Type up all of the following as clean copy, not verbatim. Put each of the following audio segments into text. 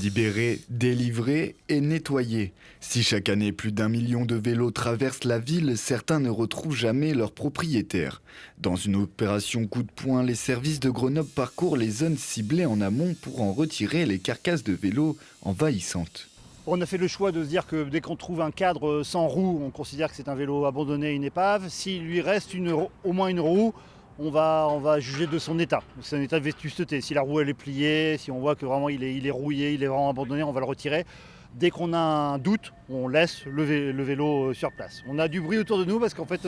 libérés, délivrés et nettoyés. Si chaque année plus d'1 million de vélos traversent la ville, certains ne retrouvent jamais leur propriétaire. Dans une opération coup de poing, les services de Grenoble parcourent les zones ciblées en amont pour en retirer les carcasses de vélos envahissantes. On a fait le choix de se dire que dès qu'on trouve un cadre sans roue, on considère que c'est un vélo abandonné, une épave. S'il lui reste au moins une roue, on va juger de son état de vétusteté. Si la roue elle est pliée, si on voit que vraiment il est rouillé, il est vraiment abandonné, on va le retirer. Dès qu'on a un doute, on laisse le vélo sur place. On a du bruit autour de nous parce qu'en fait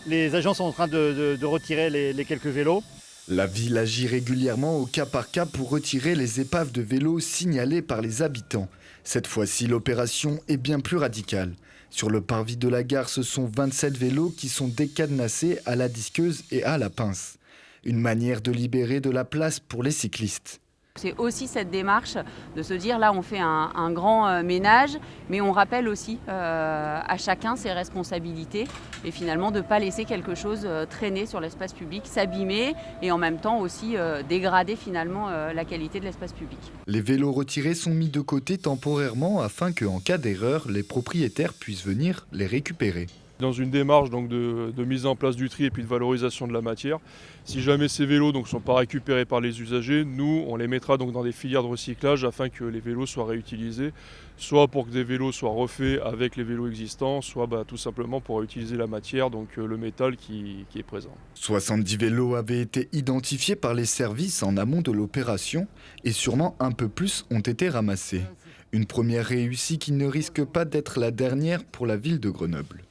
les agents sont en train de retirer les quelques vélos. La ville agit régulièrement au cas par cas pour retirer les épaves de vélos signalées par les habitants. Cette fois-ci, l'opération est bien plus radicale. Sur le parvis de la gare, ce sont 27 vélos qui sont décadenassés à la disqueuse et à la pince. Une manière de libérer de la place pour les cyclistes. C'est aussi cette démarche de se dire là on fait un grand ménage, mais on rappelle aussi à chacun ses responsabilités et finalement de ne pas laisser quelque chose traîner sur l'espace public, s'abîmer et en même temps aussi dégrader finalement la qualité de l'espace public. Les vélos retirés sont mis de côté temporairement afin qu'en cas d'erreur, les propriétaires puissent venir les récupérer. Dans une démarche donc de mise en place du tri et puis de valorisation de la matière. Si jamais ces vélos ne sont pas récupérés par les usagers, nous on les mettra donc dans des filières de recyclage afin que les vélos soient réutilisés, soit pour que des vélos soient refaits avec les vélos existants, soit tout simplement pour réutiliser la matière, donc le métal qui est présent. 70 vélos avaient été identifiés par les services en amont de l'opération et sûrement un peu plus ont été ramassés. Une première réussie qui ne risque pas d'être la dernière pour la ville de Grenoble.